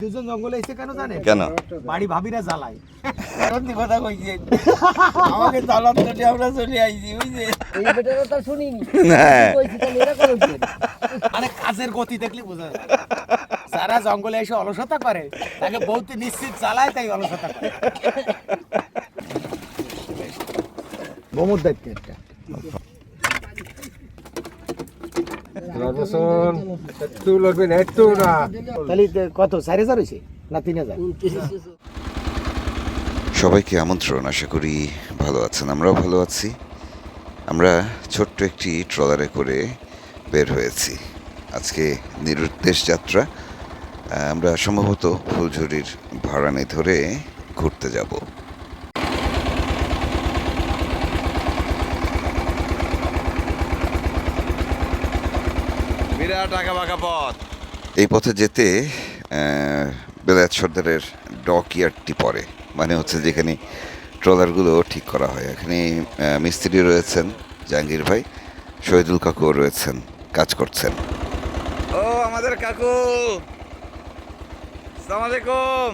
দুজন জঙ্গলে এসে কেন জানেন? কেন? বাড়ি ভাবিরা জ্বালায়। সত্যি কথা কইছে, আমাকে জ্বালাত করে আমরা চলে আইছি, বুঝছে? এই বেটারা তো শুনিনি কইছি, তাহলে এরা করো কি? মানে কাজের গতি দেখলে বোঝা যায়। যারা জঙ্গলে এসে অলসতা করে তাকে বহুত নিশ্চিত জ্বালায়, তাই অলসতা করে। গোমর দায়িত্ব একটা। তাহলে কত 4000 হয়েছে না 3000? সবাইকে আমন্ত্রণ। আশা করি ভালো আছেন, আমরাও ভালো আছি। আমরা ছোট্ট একটি ট্রলারে করে বের হয়েছি আজকে নিরুদ্দেশ যাত্রা। আমরা সম্ভবত ফুলঝুরির ভাড়ানি ধরে ঘুরতে যাব। বিরাট আঁকাবাঁকা পথ। এই পথে যেতে বেলায়েত সর্দারের ডকইয়ার্ডটি পড়ে, মানে হচ্ছে যেখানে ট্রলারগুলো ঠিক করা হয়। এখানে মিস্ত্রি রয়েছেন জাহাঙ্গীর ভাই, শহীদুল কাকুও রয়েছেন, কাজ করছেন। ও আমাদের কাকু, আসসালামু আলাইকুম।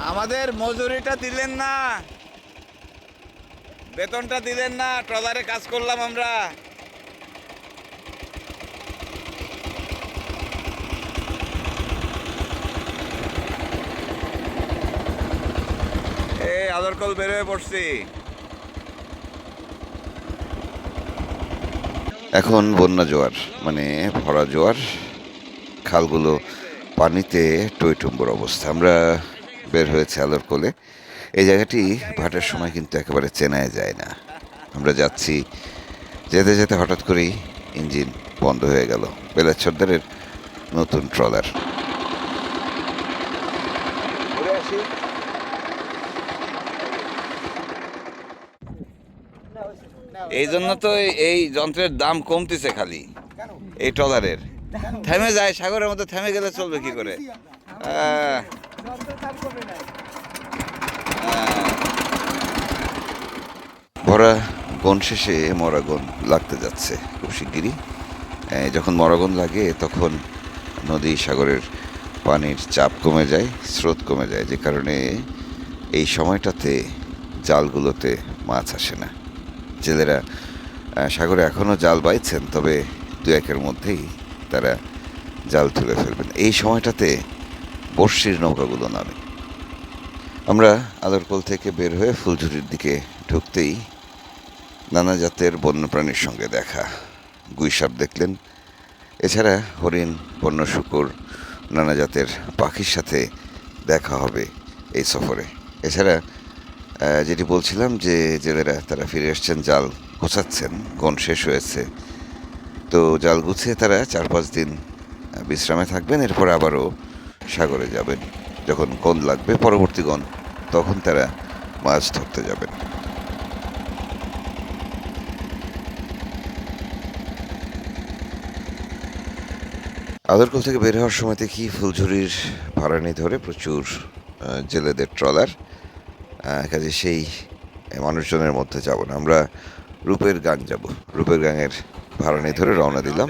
আমাদের মজুরিটা দিলেন না, বেতনটা দিলেন না। ট্রলারে কাজ করলাম আমরা। এই আদরকল বের হয়ে পড়ছি। এখন বন্যা জোয়ার, মানে ভরা জোয়ার, খালগুলো পানিতে টইটুম্বুর অবস্থা। আমরা বের হয়েছে আদরকলে। এই জায়গাটি ভাটার সময় কিন্তু একেবারে চেনাই যায় না। আমরা যাচ্ছি, যেতে যেতে হঠাৎ করেই ইঞ্জিন বন্ধ হয়ে গেল। বেলায়েত সর্দারের নতুন ট্রলার। এই জন্য তো এই যন্ত্রের দাম কমতেছে খালি, এই ট্রলারের। থেমে যায় সাগরের মধ্যে, থেমে গেলে চলবে কি করে? ভরা গন শেষে মরাগন লাগতে যাচ্ছে খুব শিগগিরই। যখন মরাগন লাগে তখন নদী সাগরের পানির চাপ কমে যায়, স্রোত কমে যায়, যে কারণে এই সময়টাতে জালগুলোতে মাছ আসে না। জেলেরা সাগরে এখনও জাল বাইছেন, তবে দু একের মধ্যেই তারা জাল তুলে ফেলবেন। এই সময়টাতে বর্ষির নৌকাগুলো নামে। আমরা আদরকল থেকে বের হয়ে ফুলঝুরির দিকে ঢুকতেই নানা জাতের বন্যপ্রাণীর সঙ্গে দেখা। গুইসাপ দেখলেন, এছাড়া হরিণ, বন্য শূকর, নানা জাতের পাখির সাথে দেখা হবে এই সফরে। এছাড়া যেটি বলছিলাম যে জেলেরা তারা ফিরে আসছেন, জাল গোছাচ্ছেন, গন শেষ হয়েছে। তো জাল গুছিয়ে তারা 4-5 দিন বিশ্রামে থাকবেন, এরপর আবারও সাগরে যাবেন। যখন গন লাগবে পরবর্তী গন, তখন তারা মাছ ধরতে যাবেন। আদরকল থেকে বের হওয়ার সময় দেখি ফুলঝুরির ভাড়ানি ধরে প্রচুর জেলেদের ট্রলার। কাজে সেই মানুষজনের মধ্যে যাব না, আমরা রূপের গাং যাব। রূপের গাঙের ভাড়ানি ধরে রওনা দিলাম।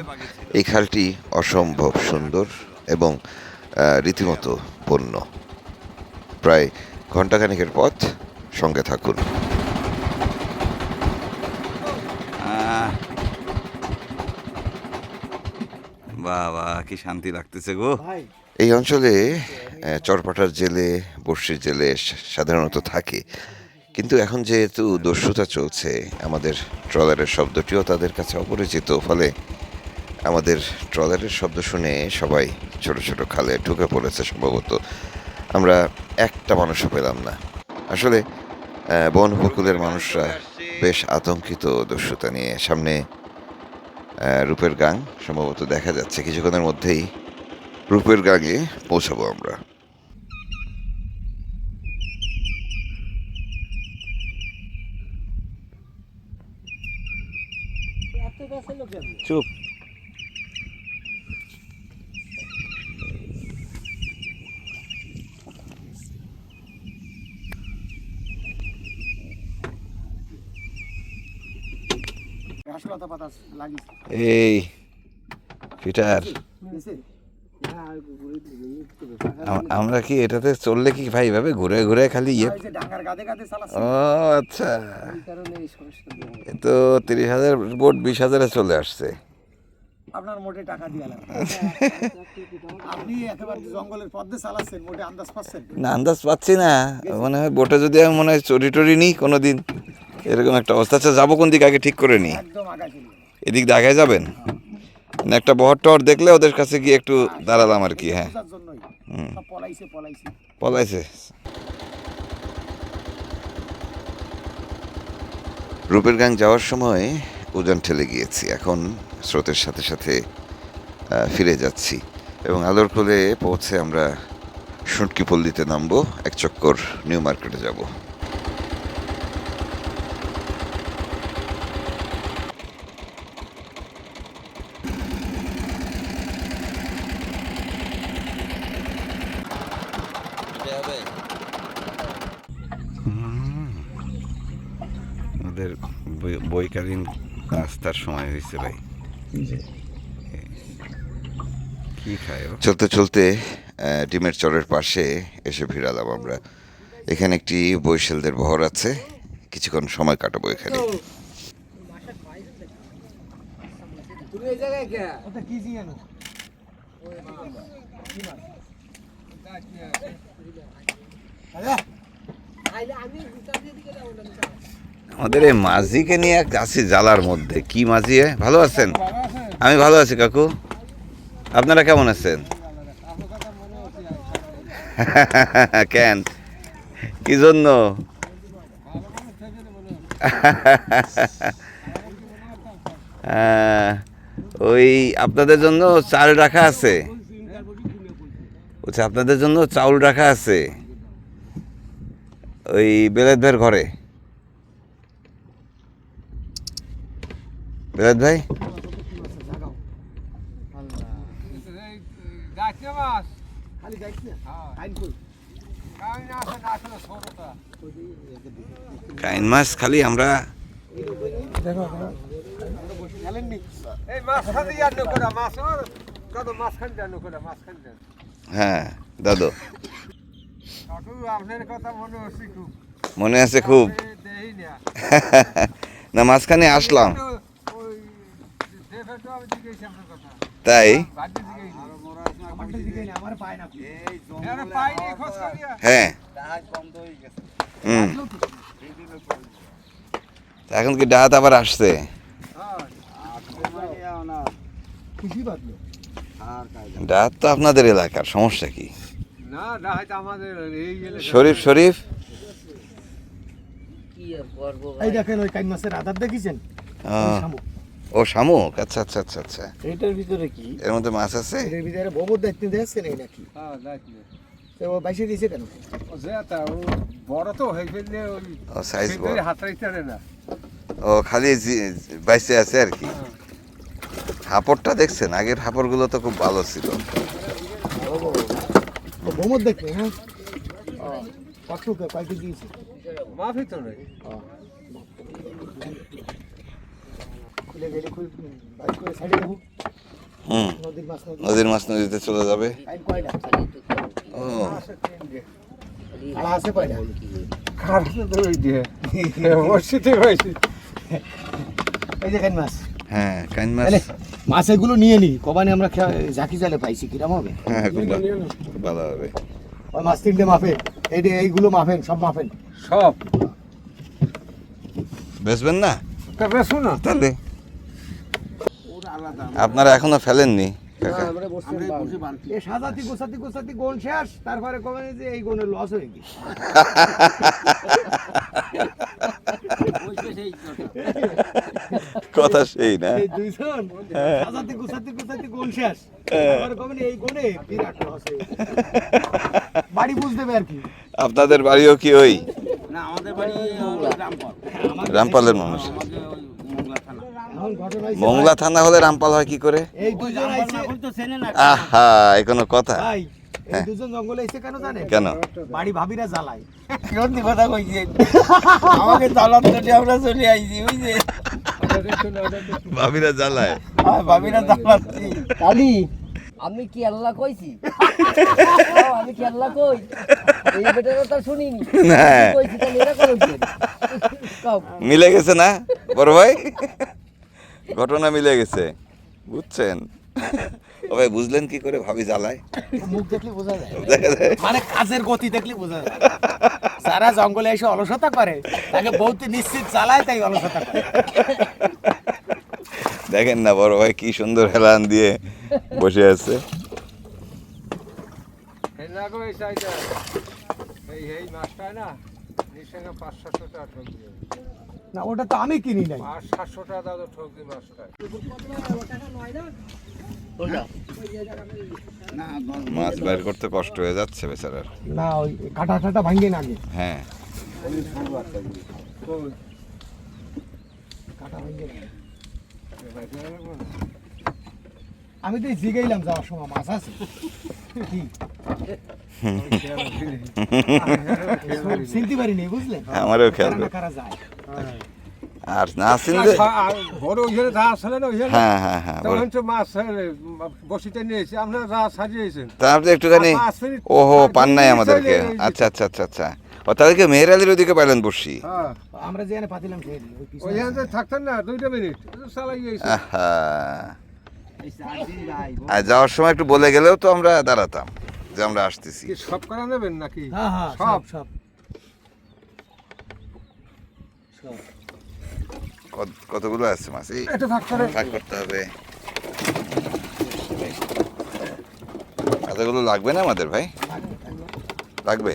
এই খালটি অসম্ভব সুন্দর এবং রীতিমতো বন্য। প্রায় ঘণ্টাখানেকের পথ, সঙ্গে থাকুন। বাবা, কি শান্তি লাগতেছে গো। এই অঞ্চলে চরপাটার জেলে, বর্ষির জেলে সাধারণত থাকে, কিন্তু এখন যেহেতু দস্যুতা চলছে, আমাদের ট্রলারের শব্দটিও তাদের কাছে অপরিচিত। ফলে আমাদের ট্রলারের শব্দ শুনে সবাই ছোট ছোট খালে ঢুকে পড়েছে। সম্ভবত আমরা একটা মানুষও পেলাম না। আসলে বন উপকূলের মানুষরা বেশ আতঙ্কিত দস্যুতা নিয়ে। সামনে রূপের গাং সম্ভবত দেখা যাচ্ছে। কিছুক্ষণের মধ্যেই রূপের গাঙে পৌঁছাবো আমরা। চুপ। এই পিটার, আমরা কি এটাতে চললে কি ভাই এভাবে ঘুরে ঘুরে খালি ইয়ে? ওই যে ডাঙ্গার গাদে গাদে চালাচ্ছে ও আচ্ছা, এই কারণে এই সমস্যা। এ তো 30,000 বোট 20,000-এ চলে আসছে। আপনার মোটে টাকা দিয়ে লাগবে আপনি একেবারে জঙ্গলের পথে চালাচ্ছেন মোটে আন্দাজ পাচ্ছেন না আন্দাজ পাচ্ছি না, মনে হয় বোটে যদি আমি মনে হয় চড়ি টড়ি নিই কোনোদিন, এরকম একটা অবস্থা। আচ্ছা যাবো কোন দিকে আগে ঠিক করে নিই। একদম আগাছিল এদিক দিয়ে আগে যাবেন না, একটা বহর টহর দেখলে ওদের কাছে গিয়ে একটু দাঁড়ালাম আর কি। হ্যাঁ বোঝার জন্যই সব পলাইছে পলাইছে। রূপের গাং যাওয়ার সময় উজান ঠেলে গিয়েছি, এখন স্রোতের সাথে সাথে ফিরে যাচ্ছি এবং আলোর কোলে পৌঁছে আমরা শুটকি পল্লীতে নামবো, এক চক্কর নিউ মার্কেটে যাব। আমাদের বইকালীন নাস্তার সময় হয়েছে ভাই। কি খায় চলতে চলতে ডিমের চরের পাশে এসে ভিড়ালাম আমরা। এখানে একটি বৈশালদের বহর আছে, কিছুক্ষণ সময় কাটাবো এখানে। তুমি এই জায়গায় কে? ওটা কি জিয়ানো আমাদের এই মাঝিকে নিয়ে আছি জালার মধ্যে। কি মাঝি? ভালো আছেন? আমি ভালো আছি কাকু, আপনারা কেমন আছেন? কেন, কি জন্য? ওই আপনাদের জন্য চাল রাখা আছে, বলছে আপনাদের জন্য চাউল রাখা আছে ওই বেলায়েত ভাইয়ের ঘরে। বেলায়েত ভাই কাইন মাছ খালি আমরা হ্যাঁ দাদু মনে আছে খুব। না মাঝখানে আসলাম তাই। হ্যাঁ এখন কি ডাহাত আবার আসছে? ডাহাত তো আপনাদের এলাকার, সমস্যা কি? শরীফ শরীফ এই দেখেন ওই কাইন মাছের আধার দেখেছেন? ও শামুক, আচ্ছা আচ্ছা আচ্ছা আচ্ছা। এটার ভিতরে কি? এর মধ্যে মাছ আছে? এর ভিতরে ববর দায়িত্ব দিয়েছেন এই নাকি? তো ও বাইশে দিয়েছে কেন? বড় তো হয়ে ফেললে ও সাইজ বড়, হাতড়াই চলে না। ও খালি বাইসে আছে আর কি। হাপড়টা দেখছেন? আগের হাপড়গুলো তো খুব ভালো ছিল। ও ববর দেখবে হ্যাঁ কত কয়টি দিয়েছে? মাফি তো নেই। খুলে গেলে খুলে বাইক করে সাইডে দেবো। নদীর মাছ নদীতে চলে যাবে। কাইন কয়টা? ও আলা আছে কয়টা? খারছে তো ওই দিয়ে মসজিদে হয়েছে। এই যে কাইন মাছ। হ্যাঁ কাইন মাছ। তাহলে মাছ এগুলো নিয়ে নি কবানি আমরা ঝাঁকি জালে পাইছি কিরম হবে? হ্যাঁ খুব ভালো হবে। ওই মাছ তিনটে মাপেন, এইগুলো মাপেন, সব মাপেন সব বেচবেন না? বেশুন না তাহলে আপনারা এখনো ফেলেননি কাকা? এ সাজাতি গোছাতি গোছাতি গোল শেষ, তারপরে কবেন যে এই গোনের লস হয়ে গেছে। কথা সেই না? এই দুইজন সাজাতি গোছাতি গোছাতি গোল শেষ, তারপরে কবেন এই গোনে বিরাট লস হয়ে গেছে। বাড়ি বুঝ দেবে আর কি। আপনাদের বাড়িও কি ওই না? আমাদের বাড়ি রামপাল। রামপালের মানুষ? এখন ঘটনা হইছে মংলা থানা হলে রামপাল হয় কি করে? এই দুজন আইছে তো চেনে না। আহা এই কোনো কথা? ভাই, এই দুজন জঙ্গলে আইছে কেন জানেন? কেন? বাড়ি ভাবিরা জ্বালায়। সত্যি কথা কইছেন। আমাকে তালাত কেটে আমরা চলে আইছি বুঝছে। ভাবিরা জ্বালায়। ভাবিরা তালাচ্ছি। কালি আমি কি আল্লাহ কইছি আমি কি আল্লাহ কই এই বেটার কথা শুনিনি না। কইছি তাহলে এরা করো কি কাও মিলে গেছে না বড় ভাই, ঘটনা মিলে গেছে, বুঝছেন? ও ভাই বুঝলেন কি করে ভাবি জ্বালায়? মুখ দেখলে বোঝা যায়, দেখা যায়। মানে কাজের গতি দেখলে বোঝা যায়। যারা জঙ্গলে এসে অলসতা করে তাকে বহুত নিশ্চিত চালায়, তাই অলসতা করে। দেখেন না বড় ভাই কি সুন্দর হেলান দিয়ে বসে আছে। এই মাছটা না নিঃসঙ্গে 500-700 টাকা ঠক দিয়ে না ওটা তো আমি কিনি নাই। 500-700 টাকা দাও ঠক দিয়ে মাছটা। মাছ বের করতে কষ্ট হয়ে যাচ্ছে বেচারার। না ওই কাটা টাটা ভাঙিয়ে না আগে, হ্যাঁ কাটা ভাঙিয়ে না। আমি তো জিগাইলাম যাওয়ার সময় মাছ আছে কি, চিনতে পারিনি, বুঝলেন? আমারও খেয়াল কারা না করে। কারা যায়। আর না চিনলে বড় ওইখানে যা আসলে না ওইখানে হ্যাঁ হ্যাঁ হ্যাঁ বড়। তখন তো মাছ বসিতে নিয়েছি আপনারা যা সাজিয়েছেন তা আপনি একটুখানি, আর 5 মিনিট ওহো পান নাই চলে আমাদেরকে। গেছে। আচ্ছা আচ্ছা আচ্ছা আচ্ছা, ও তাদেরকে মেহের আলীর ওদিকে পাইলেন বসি। হ্যাঁ আমরা যেখানে পাতিলাম খেয়ে দিই, ওই পিছনে ওইখানে আছে। থাকতেন না 2 মিনিট চালাই গিয়েছে। আহা, আর যাওয়ার সময় একটু বলে গেলেও তো আমরা দাঁড়াতাম যে আমরা আসতেছি। কি সব করা নেবেন নাকি? হ্যাঁ হ্যাঁ সব। সব সব কতগুলো আছে মাছ? এই এটা ভাগ করে ভাগ করতে হবে। এতগুলো লাগবে না আমাদের ভাই? লাগবে?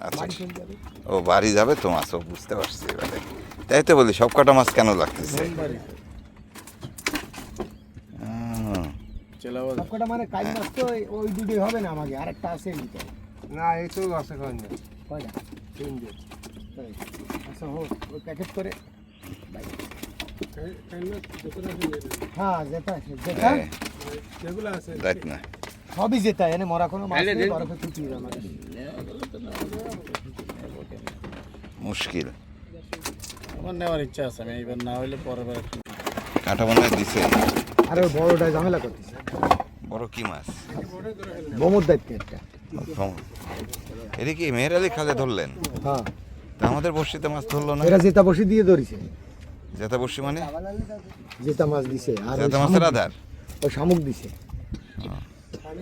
আচ্ছা, বাড়ি চলে যাবে। ও বাড়ি যাবে তো মাছ, ও বুঝতে পারছি এবারে। তাই তো বলি সব কটা মাছ কেন লাগতেছে। সবকটা মানে কাজ মাছ তো ওই দুটোই হবে না, আমাকে আরেকটা আছে নিতে হবে। না এই তো আছে কোন কয়টা? তিনটে। তাই। আচ্ছা হোক, ওই প্যাকেট করে। হ্যাঁ যেটা আছে, যেটা হ্যাঁ, যেগুলো আছে দেখ না সবই যেটা, এনে মরা কোনো মাছ নেই, বরফে ফুটিয়ে দাও আমাকে। মুশকিল। আমার নেওয়ার ইচ্ছা আছে, আমি এইবার না হইলে পরের বার কাঁটা মনে হয় দিছে। আরে ওই বড়টা ঝামেলা করতেছে, বড় কি মাছ? বোমর দায়িত্ব একটা। এটা কি মেহের আলী খালে ধরলেন? হ্যাঁ তা আমাদের বর্ষিতে মাছ ধরলো না? এরা জেতা বসি দিয়ে ধরিছে, জেতা বর্ষি মানে? জেতা মাছ দিছে, আর ওই জেতা মাছের শামুক- আধার? ওই শামুক দিছে।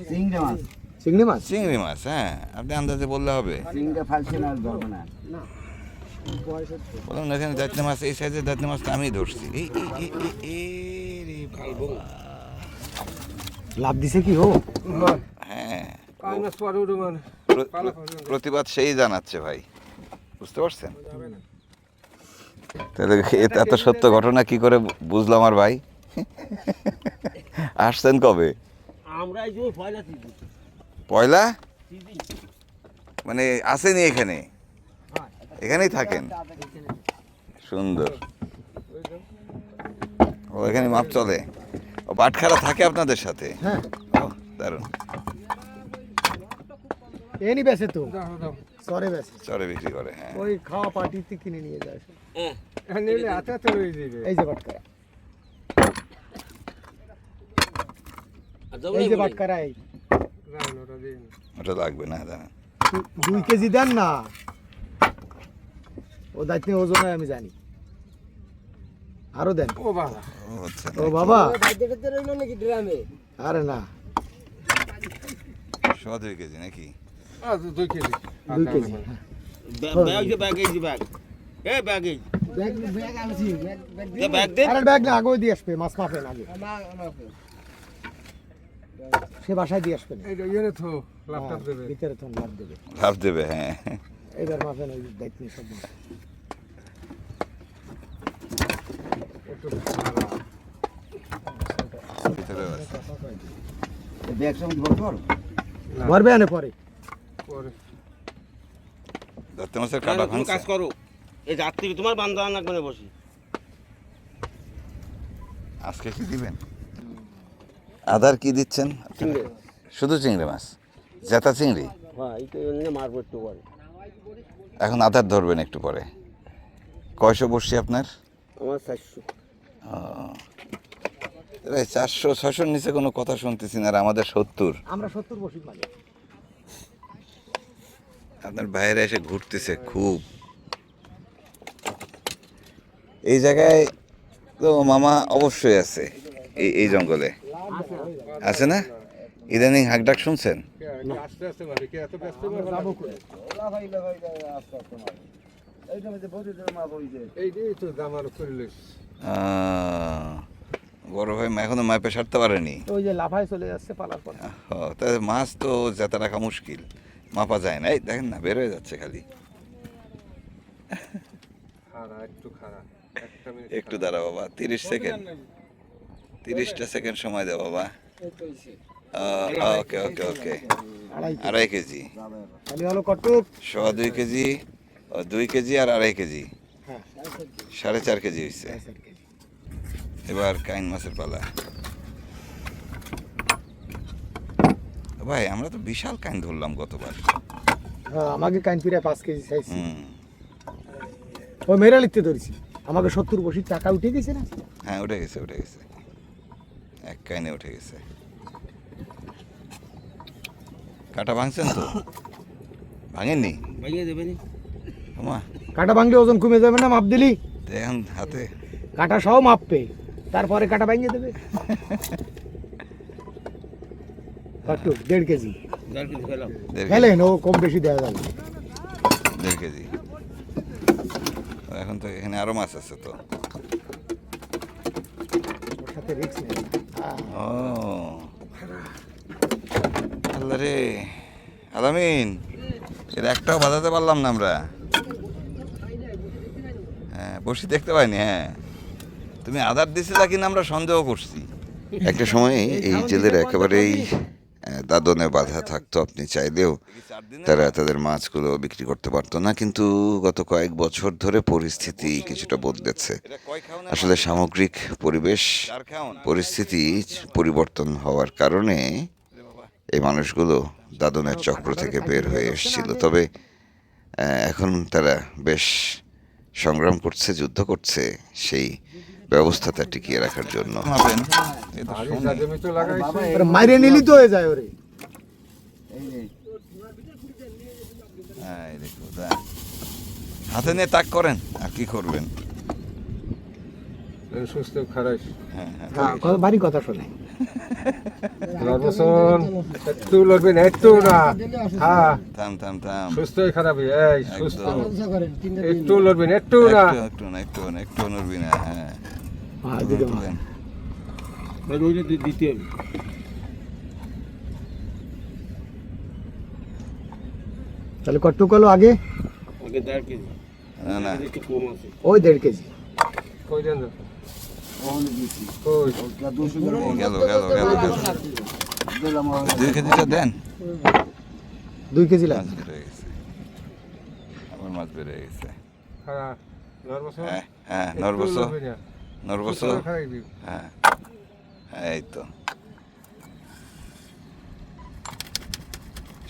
চিংড়ি মাছ চিংড়ি মাছ? চিংড়ি মাছ, হ্যাঁ আপনি আন্দাজে বললে হবে। চিংড়ি ফালছে না ধরবে না বললাম না এখানে দাঁতনে মাছ, এই সাইজের দাঁতনে মাছটা আমি ধরছি। এই রে বাবা। লাভ দিছে কি হো? হ্যাঁ, কাল মাছ পরে উঠে মানে প্রতিবাদ সেই জানাচ্ছে ভাই, বুঝতে পারছেন? তাহলে এত সত্য ঘটনা কি করে বুঝলো আমার ভাই? আসছেন কবে? আমরা এই যে পয়লা দিদি পয়লা মানে আসেনি এখানে, এখানেই থাকেন? সুন্দর। ও এখানে মাপ চলে, ও বাটখারা থাকে আপনাদের সাথে? হ্যাঁ ও দারুণ। এনি বেছে তো, দাও দাও সরে বেছে, চরে বিক্রি করে, হ্যাঁ। ওই খাওয়া পার্টিতে কিনে নিয়ে যায়। এখানে নিলে হাতে হাতে রয়ে যাবে। এই যে বাটকারা, এই যে বাটকারা, এই না ওটা দিন ওটা লাগবে না জানেন? 2 কেজি দেন না, ও দায়িত্ব ওজন হয় আমি জানি, আরো দেন। ও বাবা ও হচ্ছে ও বাবা, বাইদেরতে রইলো নাকি ড্রামে আরে না, 2 কেজি নাকি? 2 কেজি 2 কেজি। ব্যাগ আনছি আরে ব্যাগ না, আগে দিয়ে আসবে, মাছ মাফেন আগে, সে বাসায় দিয়ে আসবে না। এই ইয়ে তো ল্যাপটপ দেবে ভিতরে তখন লাভ দেবে, লাভ দেবে, হ্যাঁ। এবার মাফেন ওই দায়িত্ব নিয়ে সব মাছ। একটু ভালো ভিতরেও আছে। ব্যাগ সঙ্গে ভর কর ভরবে আনে পরে। পরে দাঁতে মাছের কাটা তুমি কাজ ভাঙছে? করো, এই যাত্রী তোমার বান্ধব লাগবে বসি। আজকে কি দিবেন? আদার কি দিচ্ছেন? শুধু চিংড়ি মাছ, জেতা চিংড়ি? হ্যাঁ এই তো এমনি মারবো একটু পরে। এখন আদার ধরবেন একটু পরে। কয়শো বসছি আপনার? আমার 400। ও, 400-600 নিচে কোনো কথা শুনতেছি না, আর আমাদের 70। আমরা 70 বসি মালিক। আপনার বাইরে এসে ঘুরতেছে খুব। এই জায়গায় তো মামা অবশ্যই আছে, এই জঙ্গলে আছে না? ইদানিং হাঁকডাক শুনছেন? আস্তে আস্তে মারি কে এত ব্যস্ত এই তো দামার করে লইস বড় ভাই এখনো মাপে সারতে পারেনি। ওই যে লাফায় চলে যাচ্ছে পালার পর। তাহলে মাছ তো জেতা রাখা মুশকিল, মাপা যায় না। এই দেখেন না, বের হয়ে যাচ্ছে খালি। খাড়া একটু খাড়া একটা মিনিট একটু দাঁড়া বাবা, 30 সেকেন্ড, 30টা সেকেন্ড সময় দে বাবা। ওকে ওকে ওকে, 2.5 কেজি, খালি হলো কটুক 2.25 কেজি, 2 কেজি আর 2.5 কেজি, 4.5 কেজি হয়েছে। এবার কাইন মাছের পালা। ভাই আমরা তো বিশাল কাইন ধরলাম গতবার। আমাকে কাইন ফিরে 5 কেজি চাইছি। হুম, ও মেরা লিখতে ধরেছি, আমাকে 70 বসি টাকা উঠে গেছে না? হ্যাঁ উঠে গেছে, উঠে গেছে, এক কাইনে উঠে গেছে। কাটা ভাঙছেন তো? ভাঙেননি? ভাইয়া দেবেনি মা কাটা ভাঙলে ওজন কমে যাবে না মাপ দিলি? দেখেন হাতে কাটা সহ মাপবে, তারপরে কাটা ভাঙিয়ে দেবে। কত? 1.5 কেজি যার কিছু খেলাম 1.5 খেলেন, ও কম বেশি দেওয়া যাবে। 1.5 কেজি। এখন তো এখানে আরো মাছ আছে তো। ওর সাথে রিস্ক নেই। ও আল্লাহ রে আলামিন, এর একটাও বাজাতে পারলাম না আমরা। হ্যাঁ বসি দেখতে পাইনি। হ্যাঁ তুমি আধার দিছিলা কিনা আমরা সন্দেহ করছি। একটা সময় এই জেলের একেবারেই দাদনে বাধা থাকতো, আপনি চাইলেও তারা তাদের মাছগুলো বিক্রি করতে পারতো না। কিন্তু গত কয়েক বছর ধরে পরিস্থিতি কিছুটা বদলেছে। আসলে সামগ্রিক পরিবেশ পরিস্থিতি পরিবর্তন হওয়ার কারণে এই মানুষগুলো দাদনের চক্র থেকে বের হয়ে এসেছিল। তবে এখন তারা বেশ সংগ্রাম করছে, যুদ্ধ করছে সেই ব্যবস্থাটা টিকিয়ে রাখার জন্য। জমি তো লাগাইছি ওরে মাইরে নিলি তো হয়ে যায় ওরে। হাতে নিয়ে তাক করেন, আর কি করবেন? সুস্থ খারাইস হ্যাঁ হ্যাঁ হ্যাঁ, ভারী কথা শোনে। রবসন একটু লড়বি না, একটু না। হ্যাঁ থাম থাম থাম, সুস্থই খারাপ এই সুস্থ একদম। একটু লড়বি না, একটু না। একটু না, একটু না, একটু নড়বি না। হ্যাঁ হ্যাঁ, দিকে মার। দেন। ভাই ওইটা দিতে হবে তাহলে কটুক হলো আগে? আগে 1.5 কেজি না না, একটু কম আছে ওই 1.5 কেজি। কই দেন কই গেল গেল গেল গেল। 2 কেজিটা দেন। 2 কেজি মাছ লাগবে। বেড়ে গেছে, আমার মাছ বেড়ে গেছে। খারাপ নরবসন হ্যাঁ হ্যাঁ নরবস, নরবস। খারাইবি হ্যাঁ হ্যাঁ, এই তো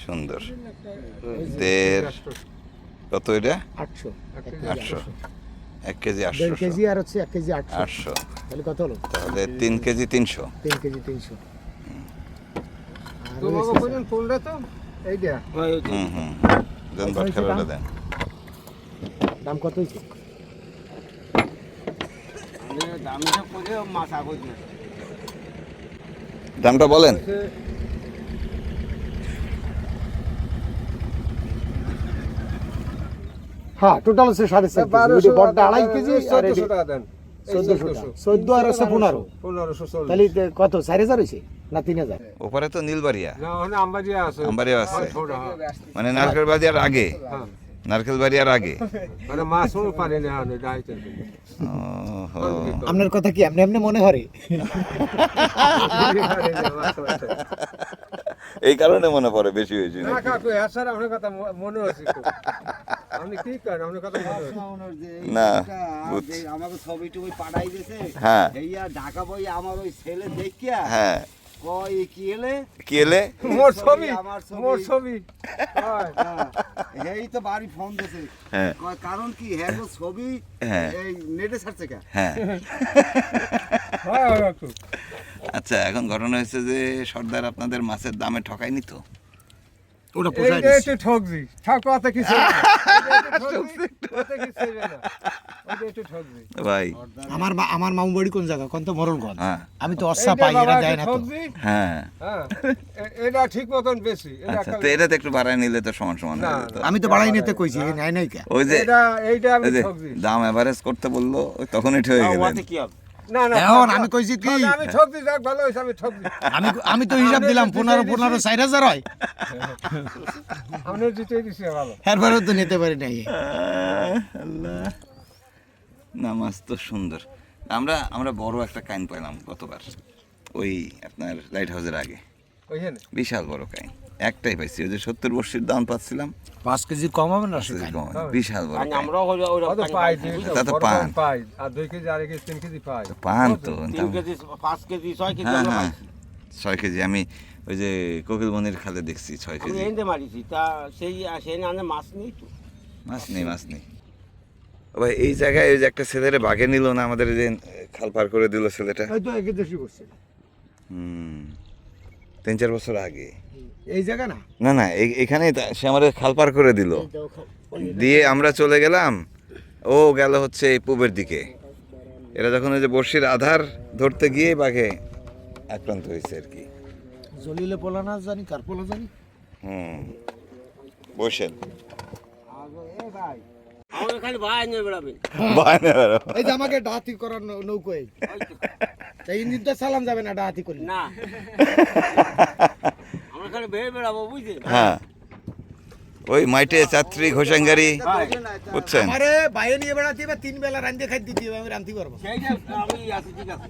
সুন্দর। 1.5 কত এটা? 800। 800, 1 কেজি 1.5 800, কেজি আর হচ্ছে 1 কেজি 800। 800, তাহলে কত হলো? তাহলে 3 কেজি 300। 3 কেজি 300। আর তোমাকে ওই কইলেন ফুলটা তো এইটা ভাই ওই হুম হুম, দেন ভাত খাবারটা দেন। দাম কত হইছে? দাম হিসাব করে মাছ আগত না দামটা বলেন। হ্যাঁ টোটাল হচ্ছে 4.5 কেজি। ওই বড়টা 2.5 কেজি আর এই 1400 টাকা দেন 1400 টাকা। 14 আর হচ্ছে 15। 1540 তাহলে কত 4000 হইছে না 3000? ওপারে তো নীলবাড়িয়া, না ওখানে আমবাড়িয়া আছে আমবাড়িয়া আছে, ছোটা মানে নারকেল বাড়িয়ার আগে, হ্যাঁ নারকেল বাড়িয়ার আগে। মানে মাছও পারে না আমি যাইতে ওহো, আপনার কথা কি এমনি এমনি মনে হরে? এই কারণে মনে পড়ে বেশি হয়েছে না নাকি? কাকু স্যার আপনার কথা মনে আছে তো আপনি কি করেন আপনার কথা মনে আছে না বুঝছি। আমাকে ছবি টবি পাঠাই দিয়েছে হ্যাঁ এইয়া ঢাকা বই আমার ওই ছেলে দেখিয়া হ্যাঁ, কই কি এলে কি এলে? মোর ছবি আমার ছবি। মোর ছবি এই তো বাড়ি ফোন দিয়েছে হ্যাঁ কয় কারণ কি হ্যাঁ গো ছবি হ্যাঁ এই নেটে ছাড়ছে কা হ্যাঁ, হ্যাঁ কাকু আচ্ছা, এখন ঘটনা হয়েছে যে সর্দার আপনাদের মাছের দামে ঠকায়নি তো? ওটা পোষায় এইটা একটু ঠকবি ঠাকুয়াতে কিছু না। ভাই আমার মামু বাড়ি কোন জায়গা কোন তো মরণগঞ্জ। হ্যাঁ আমি তো অস্সা পাই, এরা দেয় না তো। হ্যাঁ, এটা ঠিক মতন বেশি। আচ্ছা, তো এটা তো একটু বাড়ায় নিলে তো সমান সমান হয়ে যেত। আমি তো বাড়াই নিতে কইছি, নাই নাই কে। ওই যে এইটা আমি ওই যে ঠকবি। দাম এভারেজ করতে বললো, ওই তখন এটা হয়ে গেলেন। ওতে কি হবে? না না এখন আমি কইছি কি, আমি ঠকবি, যাক ভালো হয়েছে আমি ঠকবি। আমি তো হিসাব দিলাম 15 4,000 হয়, আমি জিতে দিছি ভালো। এরপরেও তো নিতে পারি নাই। আল্লাহ, না মাছ তো সুন্দর। আমরা বড় একটা কাইন পাইলাম গতবার, ওই আপনার লাইট হাউসের আগে, ওইখানে বিশাল বড় কাইন একটাই পাইছি। ওই যে 70 বর্ষির দাম পাচ্ছিলাম, 5 কেজি কম হবে না? বিশাল বড় আর কাইন। আমরাও ওরা কত পাই তা তো পান। পাই আর 2 কেজি আর 1 কেজি 3 কেজি পাই। পান তো 3 কেজি 5 কেজি 6 কেজি হ্যাঁ আমরা হ্যাঁ, পাইছি। 6 কেজি। আমি ওই যে কোকিলবনির খালে দেখছি 6 আমি কেজি। এনে মারিছি তা সেই না মাছ নেই তো। মাছ নেই। ও ভাই, এই জায়গায় ওই যে একটা ছেলেরে বাঘে নিল না আমাদের, যে খাল পার করে দিল ছেলেটা। এই তো একে দেশি করছে 3-4 বছর আগে। এই জায়গা না। না না, এখানে সে আমাদের খাল পার করে দিল, দিয়ে আমরা চলে গেলাম, ও গেল হচ্ছে এই পূবের দিকে। এরা যখন ওই যে বর্ষির আধার ধরতে গিয়ে বাঘে আক্রান্ত হয়েছে আর কি। জলিলে পোলা না জানি কার পোলা জানি। বসেন আমাকে খালি ভাই নিয়ে বেড়াবেন। এই যে আমাকে ডাহাতি করার নৌকোয়, তাই ইঞ্জিনটা চালান যাবে না ডাহাতি করলে। না আমরা খালি বেয়ে বেড়াবো বুঝছেন। হ্যাঁ, ওই মাইটে ছাত্রী ঘোষাঙ্গারি বুঝছেন। আরে বাইরে নিয়ে বেড়াতে হবে, 3 বেলা রান্ধতে খাই দিতে হবে, আমি রান্ধতে পারবো। সেইটা আমি আছি, ঠিক আছে।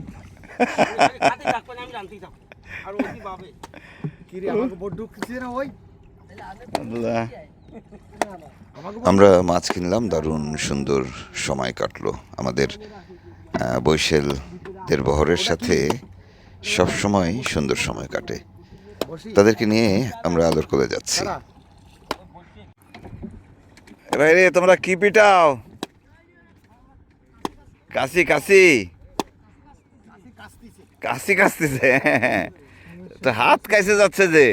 খাতে থাকবেন, আমি জানতেই থাকবো। আর ওই পাবে কি রে, আমাকে বড় ঢুকছে না ওই। আল্লাহ। আমরা মাছ কিনলাম, দারুণ সুন্দর সময় কাটলো আমাদের। বৈশালদের বহরের সাথে সব সময় সুন্দর সময় কাটে, তাদেরকে নিয়ে আমরা আদর করে যাচ্ছি। এবার রে, তোমরা কি পিটাও? কাশি কাশতেছে, তো হাত কাইসে যাচ্ছে যে।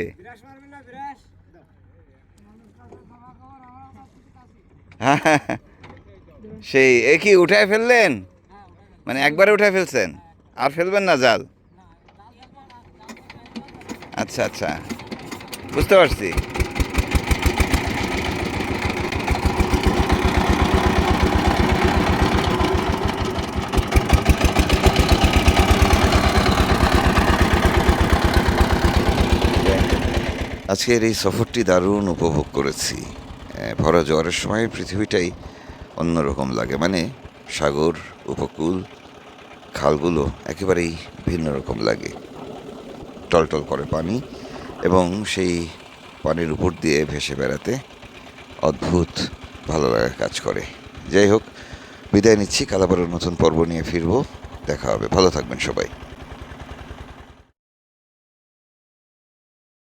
সেই একই উঠায় ফেললেন, মানে একবারে উঠায় ফেলছেন, আর ফেলবেন না জাল? আচ্ছা, বুঝতে পারছি। আজকের এই সফরটি দারুণ উপভোগ করেছি। ভরা জোয়ারের সময় পৃথিবীটাই অন্যরকম লাগে, মানে সাগর, উপকূল, খালগুলো একেবারেই ভিন্ন রকম লাগে। টলটল করে পানি, এবং সেই পানির উপর দিয়ে ভেসে বেড়াতে অদ্ভুত ভালো লাগা কাজ করে। যাই হোক, বিদায় নিচ্ছি, কাল আবার নতুন পর্ব নিয়ে ফিরবো। দেখা হবে, ভালো থাকবেন সবাই।